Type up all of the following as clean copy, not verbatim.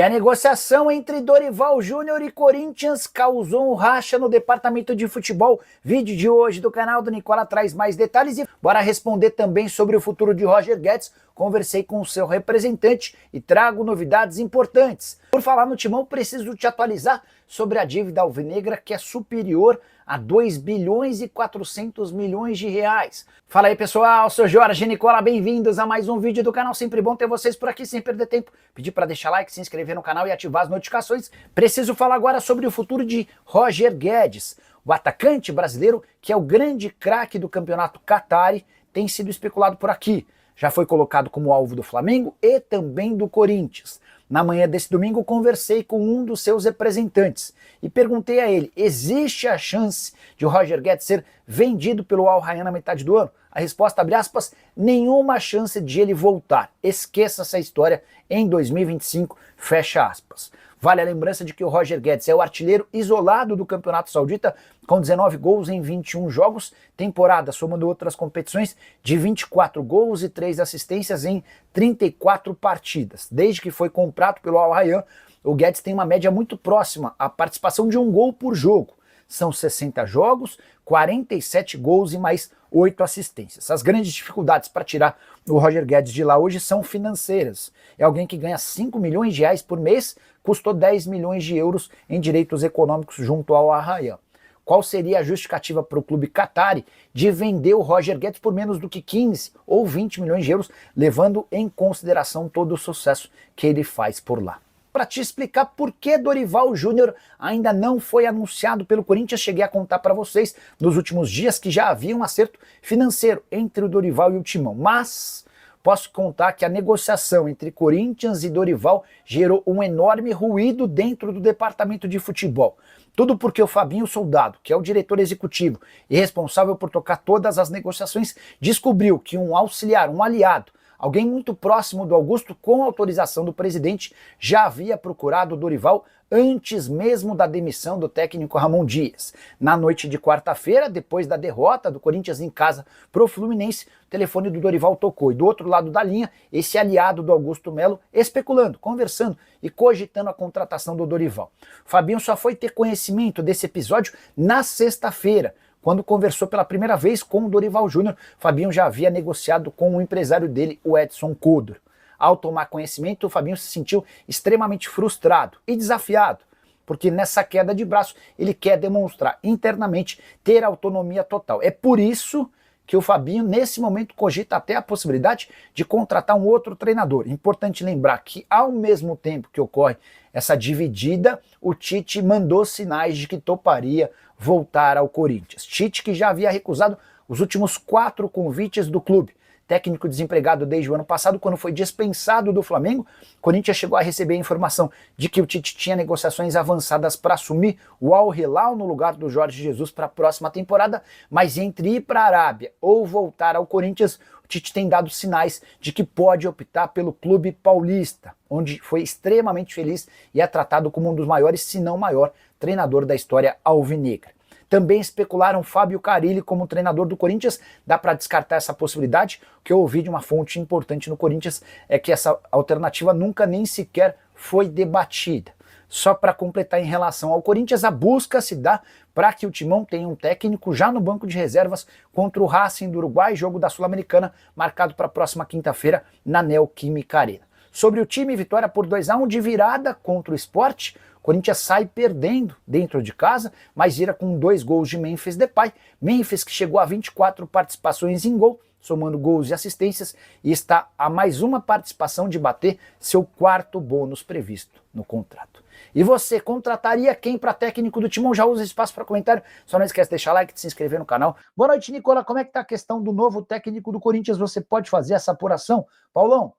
E a negociação entre Dorival Júnior e Corinthians causou um racha no departamento de futebol. Vídeo de hoje do canal do Nicola traz mais detalhes e bora responder também sobre o futuro de Roger Guedes. Conversei com o seu representante e trago novidades importantes. Por falar no Timão, preciso te atualizar sobre a dívida alvinegra, que é superior a 2 bilhões e 400 milhões de reais. Fala aí, pessoal, sou Jorge Nicola, bem-vindos a mais um vídeo do canal. Sempre bom ter vocês por aqui, sem perder tempo. Pedir para deixar like, se inscrever no canal e ativar as notificações. Preciso falar agora sobre o futuro de Roger Guedes. O atacante brasileiro, que é o grande craque do campeonato Qatari, tem sido especulado por aqui. Já foi colocado como alvo do Flamengo e também do Corinthians. Na manhã desse domingo, conversei com um dos seus representantes e perguntei a ele: existe a chance de o Roger Guedes ser vendido pelo Al Rayyan na metade do ano? A resposta, abre aspas, nenhuma chance de ele voltar. Esqueça essa história em 2025, fecha aspas. Vale a lembrança de que o Roger Guedes é o artilheiro isolado do Campeonato Saudita, com 19 gols em 21 jogos, temporada, somando outras competições, de 24 gols e 3 assistências em 34 partidas. Desde que foi comprado pelo Al Rayyan, o Guedes tem uma média muito próxima à participação de um gol por jogo. São 60 jogos, 47 gols e mais 8 assistências. As grandes dificuldades para tirar o Roger Guedes de lá hoje são financeiras. É alguém que ganha 5 milhões de reais por mês, custou 10 milhões de euros em direitos econômicos junto ao Al Rayyan. Qual seria a justificativa para o clube Qatari de vender o Roger Guedes por menos do que 15 ou 20 milhões de euros, levando em consideração todo o sucesso que ele faz por lá? Para te explicar por que Dorival Júnior ainda não foi anunciado pelo Corinthians, cheguei a contar para vocês nos últimos dias que já havia um acerto financeiro entre o Dorival e o Timão, mas posso contar que a negociação entre Corinthians e Dorival gerou um enorme ruído dentro do departamento de futebol. Tudo porque o Fabinho Soldado, que é o diretor executivo e responsável por tocar todas as negociações, descobriu que um auxiliar, um aliado, alguém muito próximo do Augusto, com autorização do presidente, já havia procurado o Dorival antes mesmo da demissão do técnico Ramon Dias. Na noite de quarta-feira, depois da derrota do Corinthians em casa pro Fluminense, o telefone do Dorival tocou e do outro lado da linha, esse aliado do Augusto Melo especulando, conversando e cogitando a contratação do Dorival. Fabinho só foi ter conhecimento desse episódio na sexta-feira, quando conversou pela primeira vez com o Dorival Júnior. Fabinho já havia negociado com o empresário dele, o Edson Codor. Ao tomar conhecimento, o Fabinho se sentiu extremamente frustrado e desafiado, porque nessa queda de braço ele quer demonstrar internamente ter autonomia total. É por isso que o Fabinho, nesse momento, cogita até a possibilidade de contratar um outro treinador. Importante lembrar que, ao mesmo tempo que ocorre essa dividida, o Tite mandou sinais de que toparia voltar ao Corinthians. Tite, que já havia recusado os últimos 4 convites do clube. Técnico desempregado desde o ano passado, quando foi dispensado do Flamengo, o Corinthians chegou a receber a informação de que o Tite tinha negociações avançadas para assumir o Al Hilal no lugar do Jorge Jesus para a próxima temporada, mas entre ir para a Arábia ou voltar ao Corinthians, o Tite tem dado sinais de que pode optar pelo clube paulista, onde foi extremamente feliz e é tratado como um dos maiores, se não maior, treinador da história alvinegra. Também especularam Fábio Carille como treinador do Corinthians. Dá para descartar essa possibilidade? O que eu ouvi de uma fonte importante no Corinthians é que essa alternativa nunca nem sequer foi debatida. Só para completar em relação ao Corinthians, a busca se dá para que o Timão tenha um técnico já no banco de reservas contra o Racing do Uruguai, jogo da Sul-Americana, marcado para a próxima quinta-feira na Neoquímica Arena. Sobre o time, vitória por 2-1 de virada contra o Sport. O Corinthians sai perdendo dentro de casa, mas vira com 2 gols de Memphis Depay. Memphis, que chegou a 24 participações em gol, somando gols e assistências, e está a mais uma participação de bater seu 4º bônus previsto no contrato. E você contrataria quem para técnico do Timão? Já usa espaço para comentário. Só não esquece de deixar like, de se inscrever no canal. Boa noite, Nicola. Como é que tá a questão do novo técnico do Corinthians? Você pode fazer essa apuração? Paulão,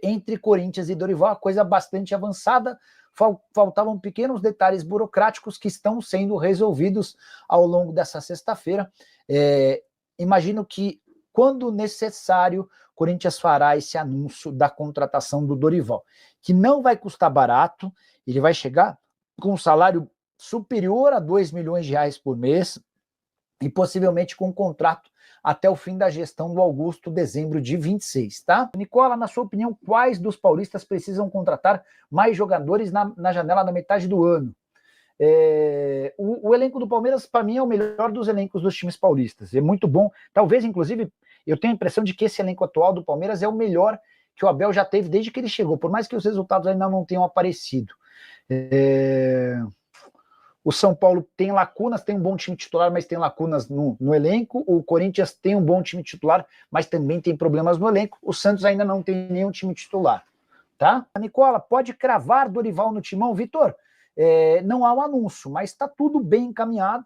entre Corinthians e Dorival, a coisa bastante avançada. Faltavam pequenos detalhes burocráticos que estão sendo resolvidos ao longo dessa sexta-feira. Imagino que, quando necessário, o Corinthians fará esse anúncio da contratação do Dorival, que não vai custar barato. Ele vai chegar com um salário superior a 2 milhões de reais por mês e possivelmente com um contrato até o fim da gestão do Augusto, dezembro de 26, tá? Nicola, na sua opinião, quais dos paulistas precisam contratar mais jogadores na janela da metade do ano? O elenco do Palmeiras, para mim, é o melhor dos elencos dos times paulistas. É muito bom. Talvez, inclusive, eu tenho a impressão de que esse elenco atual do Palmeiras é o melhor que o Abel já teve desde que ele chegou, por mais que os resultados ainda não tenham aparecido. O São Paulo tem lacunas, tem um bom time titular, mas tem lacunas no elenco. O Corinthians tem um bom time titular, mas também tem problemas no elenco. O Santos ainda não tem nenhum time titular, tá? A Nicola, pode cravar Dorival no timão? Vitor, não há um anúncio, mas está tudo bem encaminhado.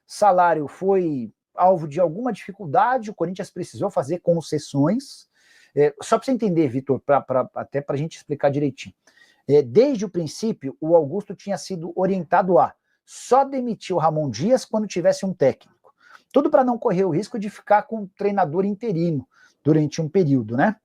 Salário foi alvo de alguma dificuldade, o Corinthians precisou fazer concessões. Só para você entender, Vitor, até para a gente explicar direitinho. Desde o princípio, o Augusto tinha sido orientado a só demitir o Ramon Dias quando tivesse um técnico. Tudo para não correr o risco de ficar com um treinador interino durante um período, né?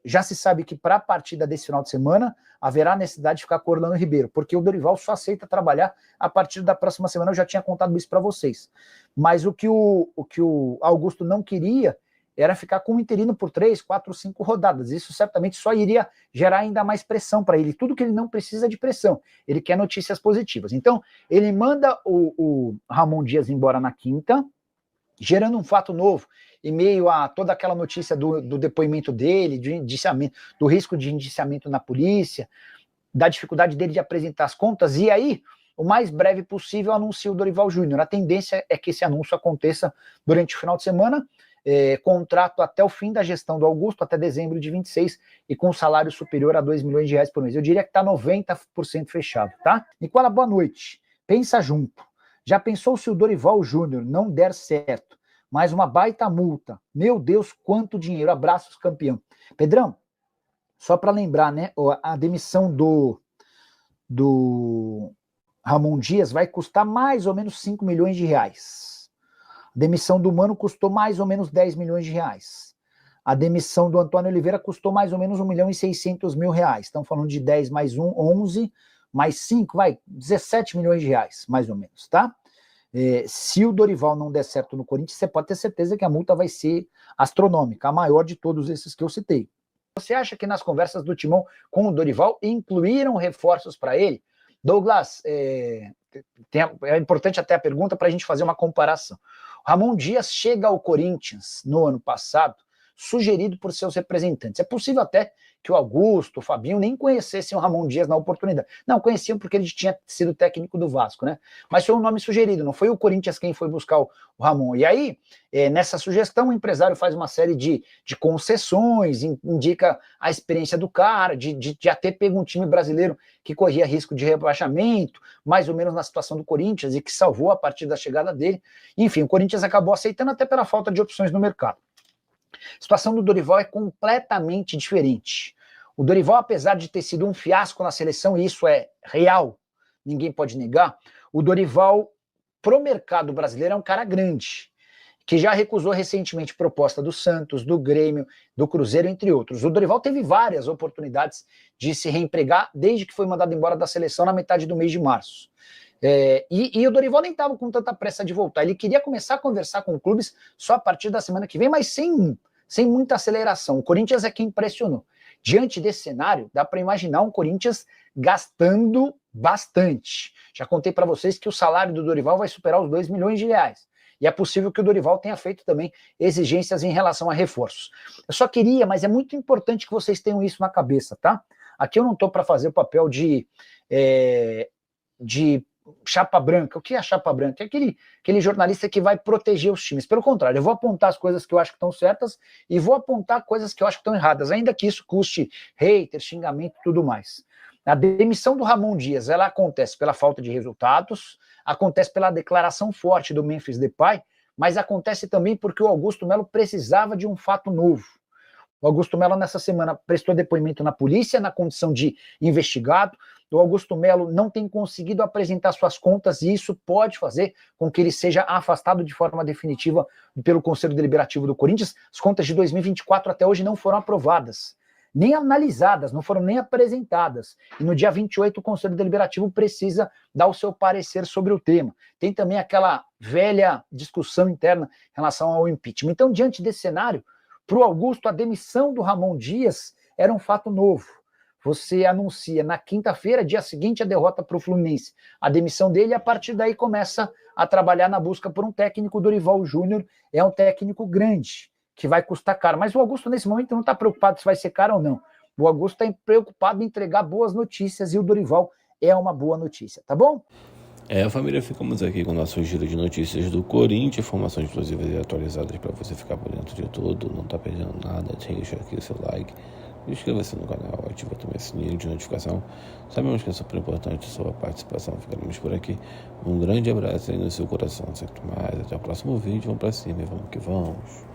Já se sabe que para a partida desse final de semana haverá necessidade de ficar com o Orlando Ribeiro, porque o Dorival só aceita trabalhar a partir da próxima semana. Eu já tinha contado isso para vocês. Mas o que o Augusto não queria era ficar com o interino por 3, 4, 5 rodadas. Isso certamente só iria gerar ainda mais pressão para ele. Tudo que ele não precisa de pressão. Ele quer notícias positivas. Então, ele manda o Ramon Dias embora na quinta, gerando um fato novo, em meio a toda aquela notícia do depoimento dele, de indiciamento, do risco de indiciamento na polícia, da dificuldade dele de apresentar as contas, e aí, o mais breve possível, anuncia o Dorival Júnior. A tendência é que esse anúncio aconteça durante o final de semana, contrato até o fim da gestão do Augusto, até dezembro de 26, e com salário superior a 2 milhões de reais por mês. Eu diria que está 90% fechado, tá? Nicola, boa noite. Pensa junto. Já pensou se o Dorival Júnior não der certo? Mais uma baita multa. Meu Deus, quanto dinheiro. Abraços, campeão. Pedrão, só para lembrar, né? A demissão do Ramon Dias vai custar mais ou menos 5 milhões de reais. A demissão do Mano custou mais ou menos 10 milhões de reais. A demissão do Antônio Oliveira custou mais ou menos 1.600.000 reais. Estamos falando de 10 mais 1, 11, mais 5, 17 milhões de reais, mais ou menos, tá? Se o Dorival não der certo no Corinthians, você pode ter certeza que a multa vai ser astronômica, a maior de todos esses que eu citei. Você acha que nas conversas do Timão com o Dorival incluíram reforços para ele? Douglas, é importante até a pergunta para a gente fazer uma comparação. O Ramon Dias chega ao Corinthians no ano passado, sugerido por seus representantes. É possível até que o Augusto, o Fabinho, nem conhecessem o Ramon Dias na oportunidade. Não, conheciam porque ele tinha sido técnico do Vasco, né? Mas foi um nome sugerido, não foi o Corinthians quem foi buscar o Ramon. E aí, nessa sugestão, o empresário faz uma série de concessões, indica a experiência do cara, de já ter pego um time brasileiro que corria risco de rebaixamento, mais ou menos na situação do Corinthians, e que salvou a partir da chegada dele. Enfim, o Corinthians acabou aceitando até pela falta de opções no mercado. A situação do Dorival é completamente diferente. O Dorival, apesar de ter sido um fiasco na seleção, e isso é real, ninguém pode negar, o Dorival, pro mercado brasileiro, é um cara grande, que já recusou recentemente proposta do Santos, do Grêmio, do Cruzeiro, entre outros. O Dorival teve várias oportunidades de se reempregar desde que foi mandado embora da seleção na metade do mês de março. E o Dorival nem estava com tanta pressa de voltar. Ele queria começar a conversar com clubes só a partir da semana que vem, mas sem muita aceleração. O Corinthians é quem pressionou. Diante desse cenário, dá para imaginar um Corinthians gastando bastante. Já contei para vocês que o salário do Dorival vai superar os 2 milhões de reais. E é possível que o Dorival tenha feito também exigências em relação a reforços. Eu só queria, mas é muito importante que vocês tenham isso na cabeça, tá? Aqui eu não estou para fazer o papel de chapa branca. O que é chapa branca? É aquele jornalista que vai proteger os times. Pelo contrário, eu vou apontar as coisas que eu acho que estão certas e vou apontar coisas que eu acho que estão erradas, ainda que isso custe hater, xingamento e tudo mais. A demissão do Ramon Dias, ela acontece pela falta de resultados, acontece pela declaração forte do Memphis Depay, mas acontece também porque o Augusto Melo precisava de um fato novo. O Augusto Melo, nessa semana, prestou depoimento na polícia, na condição de investigado. O Augusto Melo não tem conseguido apresentar suas contas e isso pode fazer com que ele seja afastado de forma definitiva pelo Conselho Deliberativo do Corinthians. As contas de 2024 até hoje não foram aprovadas. nem analisadas, não foram nem apresentadas. E no dia 28 o Conselho Deliberativo precisa dar o seu parecer sobre o tema. Tem também aquela velha discussão interna em relação ao impeachment. Então, diante desse cenário, para o Augusto, a demissão do Ramon Dias era um fato novo. Você anuncia na quinta-feira, dia seguinte, a derrota para o Fluminense, a demissão dele, e a partir daí começa a trabalhar na busca por um técnico. Dorival Júnior é um técnico grande, que vai custar caro. Mas o Augusto, nesse momento, não está preocupado se vai ser caro ou não. O Augusto está preocupado em entregar boas notícias, e o Dorival é uma boa notícia, tá bom? Família, ficamos aqui com o nosso giro de notícias do Corinthians, informações exclusivas e atualizadas para você ficar por dentro de tudo, não tá perdendo nada. Deixa aqui o seu like, inscreva-se no canal, ativa também o sininho de notificação. Sabemos que é super importante a sua participação. Ficaremos por aqui. Um grande abraço aí no seu coração, sempre mais. Até o próximo vídeo, vamos pra cima e vamos que vamos.